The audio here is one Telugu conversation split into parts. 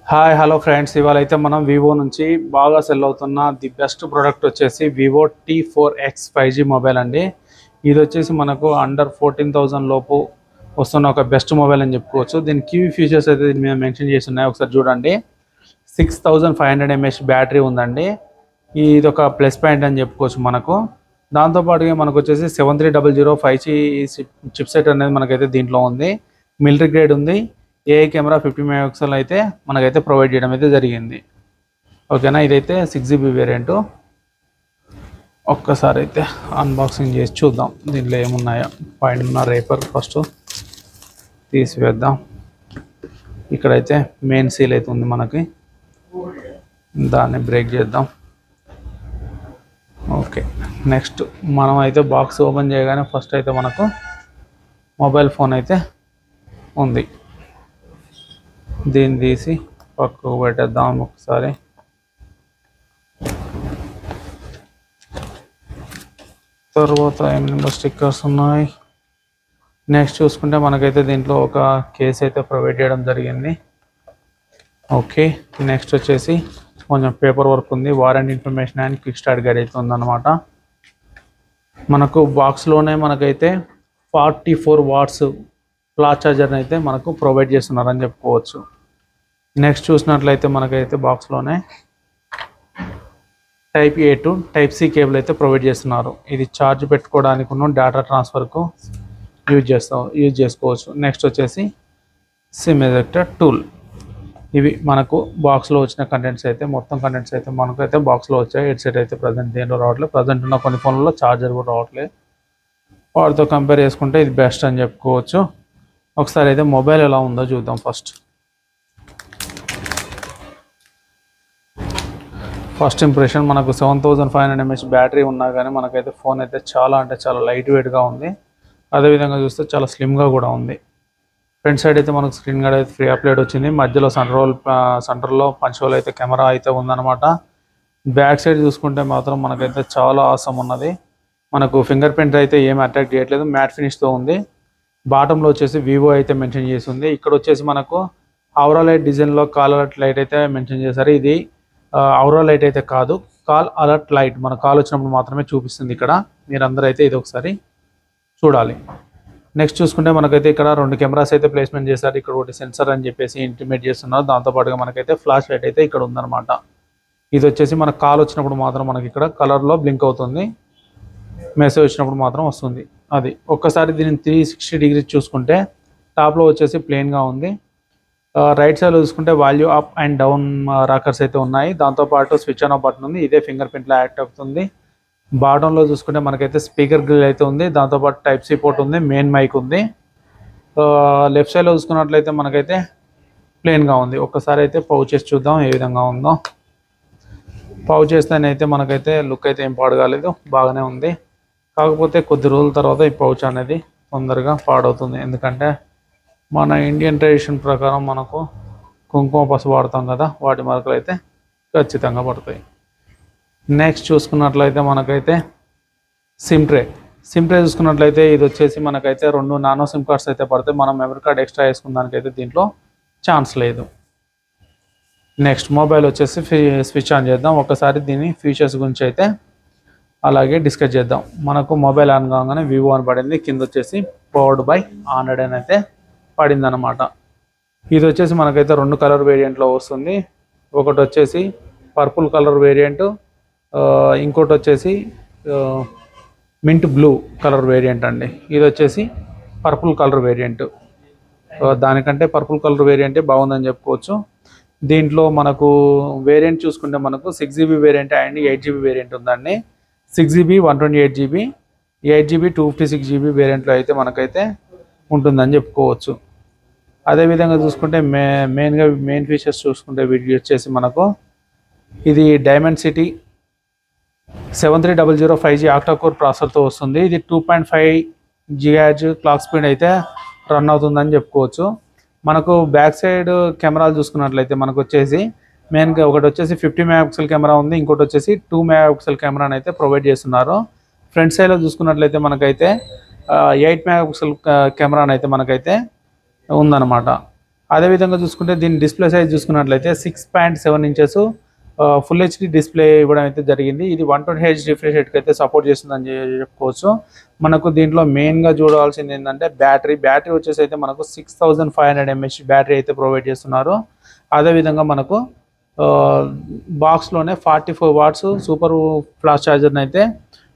హాయ్ హలో ఫ్రెండ్స్, ఇవాళ అయితే మనం వివో నుంచి బాగా సెల్ అవుతున్న ది బెస్ట్ ప్రోడక్ట్ వచ్చేసి వివో T4X 5G మొబైల్ అండి. ఇది వచ్చేసి మనకు అండర్ 14,000 లోపు వస్తున్న ఒక బెస్ట్ మొబైల్ అని చెప్పుకోవచ్చు. దీని కీ ఫీచర్స్ అయితే దీని మీద మెన్షన్ చేసి ఉన్నాయి, ఒకసారి చూడండి. 6500 mAh బ్యాటరీ ఉందండి. ఇది ఒక ప్లస్ పాయింట్ అని చెప్పుకోవచ్చు మనకు. దాంతోపాటుగా మనకు వచ్చేసి 7300 5G చిప్సెట్ అనేది మనకైతే దీంట్లో ఉంది. మిలిటరీ గ్రేడ్ ఉంది. ఏఐ కెమెరా 50 మెగాపిక్సెల్ అయితే మనకైతే ప్రొవైడ్ చేయడం అయితే జరిగింది. ఓకేనా, ఇదైతే 6GB వేరియంట్. ఒక్కసారి అయితే అన్బాక్సింగ్ చేసి చూద్దాం దీంట్లో ఏమున్నాయో. పైన రేపర్ ఫస్ట్ తీసివేద్దాం. ఇక్కడైతే మెయిన్ సీల్ అయితే ఉంది మనకి, దాన్ని బ్రేక్ చేద్దాం. ఓకే, నెక్స్ట్ మనం అయితే బాక్స్ ఓపెన్ చేయగానే ఫస్ట్ అయితే మనకు మొబైల్ ఫోన్ అయితే ఉంది. దీన్ని తీసి పక్కకు పెట్టేద్దాం ఒకసారి. తర్వాత ఏమైనా స్టిక్కర్స్ ఉన్నాయి. నెక్స్ట్ చూసుకుంటే మనకైతే దీంట్లో ఒక కేస్ అయితే ప్రొవైడ్ చేయడం జరిగింది. ఓకే, నెక్స్ట్ వచ్చేసి కొంచెం పేపర్ వర్క్ ఉంది. Warranty information and quick start guide అయితే ఉందన్నమాట. మనకు బాక్స్లోనే మనకైతే 44 వాట్స్ ఫ్లాష్ ఛార్జర్ని అయితే మనకు ప్రొవైడ్ చేస్తున్నారని చెప్పుకోవచ్చు. నెక్స్ట్ చూసినట్లయితే మనకైతే బాక్స్లోనే type A to type C cable అయితే ప్రొవైడ్ చేస్తున్నారు. ఇది ఛార్జ్ పెట్టుకోవడానికి ఉన్న డేటా ట్రాన్స్ఫర్కు యూజ్ చేసుకోవచ్చు. నెక్స్ట్ వచ్చేసి సిమ్ ఎజెక్టర్ టూల్. ఇవి మనకు బాక్స్లో వచ్చిన కంటెంట్స్ అయితే, మొత్తం కంటెంట్స్ అయితే మనకైతే బాక్స్లో వచ్చాయి. హెడ్సెట్ అయితే ప్రజెంట్ దేంట్లో రావట్లేదు. ప్రజెంట్ ఉన్న కొన్ని ఫోన్లలో ఛార్జర్ కూడా రావట్లేదు. వాటితో కంపేర్ చేసుకుంటే ఇది బెస్ట్ అని చెప్పుకోవచ్చు. ఒకసారి అయితే మొబైల్ ఎలా ఉందో చూద్దాం. ఫస్ట్ ఇంప్రెషన్ మనకు 7500 mAh బ్యాటరీ ఉన్నా కానీ మనకైతే ఫోన్ అయితే చాలా అంటే చాలా లైట్ వెయిట్గా ఉంది. అదేవిధంగా చూస్తే చాలా స్లిమ్గా కూడా ఉంది. ఫ్రంట్ సైడ్ అయితే మనకు స్క్రీన్ గార్డ్ అయితే ఫ్రీ అప్లైడ్ వచ్చింది. మధ్యలో సెంటర్లో పంచ్ హోల్ అయితే కెమెరా అయితే ఉందన్నమాట. బ్యాక్ సైడ్ చూసుకుంటే మాత్రం మనకైతే చాలా ఆసం ఉన్నది. మనకు ఫింగర్ ప్రింట్ అయితే ఏమి అట్రాక్ట్ చేయట్లేదు, మ్యాట్ ఫినిష్తో ఉంది. బాటంలో వచ్చేసి వివో అయితే మెన్షన్ చేసి ఉంది. ఇక్కడ వచ్చేసి మనకు ఔరా లైట్ డిజైన్లో కాల్ అలర్ట్ లైట్ అయితే మెన్షన్ చేశారు. ఇది ఔరా లైట్ అయితే కాదు, కాల్ అలర్ట్ లైట్. మన కాల్ వచ్చినప్పుడు మాత్రమే చూపిస్తుంది. ఇక్కడ మీరందరూ అయితే ఇది ఒకసారి చూడాలి. నెక్స్ట్ చూసుకుంటే మనకైతే ఇక్కడ 2 కెమెరాస్ అయితే ప్లేస్మెంట్ చేశారు. ఇక్కడ ఒకటి సెన్సర్ అని చెప్పేసి ఇంటిమేట్ చేస్తున్నారు. దాంతోపాటుగా మనకైతే ఫ్లాష్ లైట్ అయితే ఇక్కడ ఉందన్నమాట. ఇది వచ్చేసి మనకు కాల్ వచ్చినప్పుడు మాత్రం మనకి ఇక్కడ కలర్లో బ్లింక్ అవుతుంది. మెసేజ్ వచ్చినప్పుడు మాత్రం వస్తుంది. అది ఒక్కసారి దీన్ని 360 డిగ్రీస్ చూసుకుంటే టాప్లో వచ్చేసి ప్లెయిన్గా ఉంది. రైట్ సైడ్లో చూసుకుంటే value up and down rockers అయితే ఉన్నాయి. దాంతోపాటు స్విచ్ ఆన్ ఆఫ్ బటన్ ఉంది, ఇదే ఫింగర్ ప్రింట్లో యాక్ట్ అవుతుంది. బాటంలో చూసుకుంటే మనకైతే స్పీకర్ గ్రిల్ అయితే ఉంది. దాంతోపాటు టైప్ సి పోర్ట్ ఉంది, మెయిన్ మైక్ ఉంది. లెఫ్ట్ సైడ్లో చూసుకున్నట్లయితే మనకైతే ప్లెయిన్గా ఉంది. ఒక్కసారి అయితే పౌచ్ చేసి చూద్దాం ఏ విధంగా ఉందో. పౌచ్ చేస్తేనైతే మనకైతే లుక్ అయితే ఏం పాడు కాలేదు, బాగానే ఉంది. కాకపోతే కొద్ది రోజుల తర్వాత ఈ పౌచ్ అనేది తొందరగా పాడవుతుంది. ఎందుకంటే మన ఇండియన్ ట్రెడిషన్ ప్రకారం మనకు కుంకుమ పసుపు వాడతాం కదా, వాటి మార్కులు అయితే ఖచ్చితంగా పడతాయి. నెక్స్ట్ చూసుకున్నట్లయితే మనకైతే సిమ్ ట్రే చూసుకున్నట్లయితే ఇది వచ్చేసి మనకైతే 2 నానో సిమ్ కార్డ్స్ అయితే పడతాయి. మనం మెమరీ కార్డ్ ఎక్స్ట్రా వేసుకున్నానికైతే దీంట్లో ఛాన్స్ లేదు. నెక్స్ట్ మొబైల్ వచ్చేసి స్విచ్ ఆన్ చేద్దాం. ఒకసారి దీని ఫీచర్స్ గురించి అయితే అలాగే డిస్కస్ చేద్దాం. మనకు మొబైల్ ఆన్ కాగానే వివో అని పడింది. కింద వచ్చేసి పవర్డ్ బై ఆండ్రాయిడ్ అని అయితే పడింది అనమాట. ఇది వచ్చేసి మనకైతే 2 కలర్ వేరియంట్లో వస్తుంది. ఒకటి వచ్చేసి పర్పుల్ కలర్ వేరియంట్, ఇంకోటి వచ్చేసి మింట్ బ్లూ కలర్ వేరియంట్ అండి. ఇది వచ్చేసి పర్పుల్ కలర్ వేరియంట్. దానికంటే పర్పుల్ కలర్ వేరియంటే బాగుందని చెప్పుకోవచ్చు. దీంట్లో మనకు వేరియంట్ చూసుకుంటే మనకు 6GB variant and 8GB variant ఉందండి. 6GB 128GB, 8GB 256GB వేరియంట్లో అయితే మనకైతే ఉంటుందని చెప్పుకోవచ్చు. అదేవిధంగా చూసుకుంటే మెయిన్ ఫీచర్స్ చూసుకుంటే వీడియో వచ్చేసి మనకు ఇది Dimensity 7300 5G octa core ప్రాసెసర్తో వస్తుంది. ఇది 2.5 GHz క్లాక్ స్పీడ్ అయితే రన్ అవుతుందని చెప్పుకోవచ్చు. మనకు బ్యాక్ సైడ్ కెమెరాలు చూసుకున్నట్లయితే మనకు వచ్చేసి మెయిన్గా ఒకటి వచ్చేసి 50 మెగాపిక్సెల్ కెమెరా ఉంది, ఇంకోటి వచ్చేసి 2 మెగాపిక్సెల్ కెమెరాని అయితే ప్రొవైడ్ చేస్తున్నారు. ఫ్రంట్ సైడ్లో చూసుకున్నట్లయితే మనకైతే 8 మెగాపిక్సెల్ కెమెరాని అయితే మనకైతే ఉందన్నమాట. అదేవిధంగా చూసుకుంటే దీని డిస్ప్లే సైజ్ చూసుకున్నట్లయితే 6.7 ఇంచెస్ ఫుల్ హెచ్డి డిస్ప్లే ఇవ్వడం అయితే జరిగింది. ఇది 120Hz రిఫ్రెష్ రేట్కి అయితే సపోర్ట్ చేస్తుందని చెప్పుకోవచ్చు. మనకు దీంట్లో మెయిన్గా చూడాల్సింది ఏంటంటే బ్యాటరీ వచ్చేసి అయితే మనకు 6500 mAh బ్యాటరీ అయితే ప్రొవైడ్ చేస్తున్నారు. అదేవిధంగా మనకు బాక్స్లోనే 44 వాట్స్ సూపర్ ఫాస్ట్ ఛార్జర్ని అయితే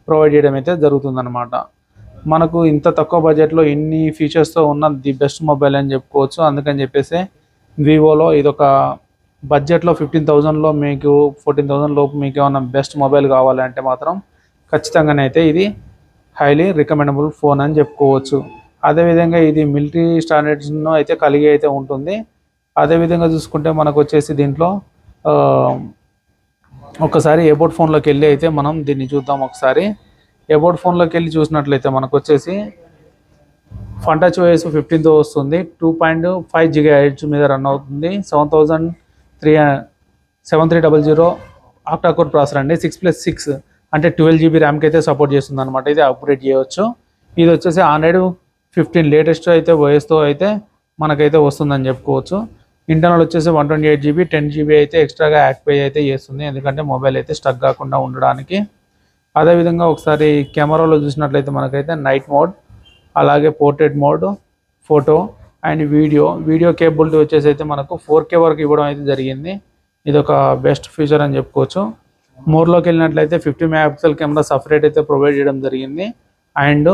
ప్రొవైడ్ చేయడం అయితే జరుగుతుందన్నమాట. మనకు ఇంత తక్కువ బడ్జెట్లో ఇన్ని ఫీచర్స్తో ఉన్న ది బెస్ట్ మొబైల్ అని చెప్పుకోవచ్చు. అందుకని చెప్పేసి వివోలో ఇదొక బడ్జెట్లో 15,000లో మీకు 14,000 లోపు మీకు ఏమన్నా బెస్ట్ మొబైల్ కావాలంటే మాత్రం ఖచ్చితంగానైతే ఇది హైలీ రికమెండబుల్ ఫోన్ అని చెప్పుకోవచ్చు. అదేవిధంగా ఇది మిలిటరీ స్టాండర్డ్స్ను అయితే కలిగి అయితే ఉంటుంది. అదేవిధంగా చూసుకుంటే మనకు వచ్చేసి దీంట్లో ఒకసారి ఎబౌట్ ఫోన్లోకి వెళ్ళి అయితే మనం దీన్ని చూద్దాం. ఒకసారి ఎబౌట్ ఫోన్లోకి వెళ్ళి చూసినట్లయితే మనకు వచ్చేసి ఫంటచ్ OS 15తో వస్తుంది. 2.5 GHz మీద రన్ అవుతుంది. 7300 ఆక్టా కోర్ ప్రాసెసర్ అండి. 6+6 అంటే 12 GB ర్యామ్కి అయితే సపోర్ట్ చేస్తుంది అనమాట. ఇది అప్గ్రేడ్ చేయవచ్చు. ఇది వచ్చేసి Android 15 లేటెస్ట్ అయితే OSతో అయితే మనకైతే వస్తుందని చెప్పుకోవచ్చు. ఇంటర్నల్ వచ్చేసి 128 GB 10 GB అయితే ఎక్స్ట్రాగా యాక్టివేట్ అయితే చేస్తుంది, ఎందుకంటే మొబైల్ అయితే స్టక్ కాకుండా ఉండడానికి. అదేవిధంగా ఒకసారి కెమెరాలో చూసినట్లయితే మనకైతే నైట్ మోడ్, అలాగే portrait mode, photo and video capability వచ్చేసి అయితే మనకు 4K వరకు ఇవ్వడం అయితే జరిగింది. ఇది ఒక బెస్ట్ ఫీచర్ అని చెప్పుకోవచ్చు. మోర్లోకి వెళ్ళినట్లయితే 50 MP కెమెరా సపరేట్ అయితే ప్రొవైడ్ చేయడం జరిగింది. అండ్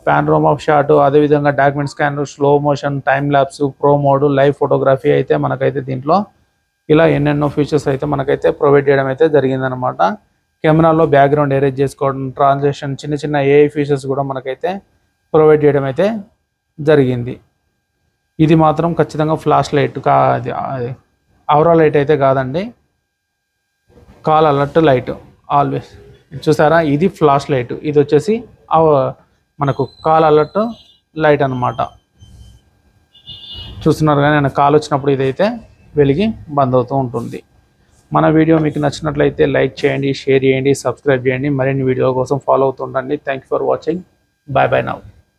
పానోరామా షాట్, అదేవిధంగా document scanner, slow motion, time lapse, pro mode, live photography అయితే మనకైతే దీంట్లో ఇలా ఎన్నెన్నో ఫీచర్స్ అయితే మనకైతే ప్రొవైడ్ చేయడం అయితే జరిగిందనమాట. కెమెరాలో బ్యాక్గ్రౌండ్ ఎరేజ్ చేసుకోవడం, ట్రాన్సాక్షన్, చిన్న AI ఫీచర్స్ కూడా మనకైతే ప్రొవైడ్ చేయడం అయితే జరిగింది. ఇది మాత్రం ఖచ్చితంగా ఫ్లాష్ లైట్ అది అవరా లైట్ అయితే కాదండి, కాల్ అలర్ట్ లైట్ ఆల్వేస్. చూసారా, ఇది ఫ్లాష్ లైట్, ఇది వచ్చేసి మనకు కాల్ అలర్ట్ లైట్ అనమాట. చూస్తున్నారు కానీ నేను కాల్ వచ్చినప్పుడు ఇదైతే వెలిగి బంద్ అవుతూ ఉంటుంది. మన వీడియో మీకు నచ్చినట్లయితే లైక్ చేయండి, షేర్ చేయండి, సబ్స్క్రైబ్ చేయండి. మరిన్ని వీడియో కోసం ఫాలో అవుతుండండి. Thank you for watching. Bye now.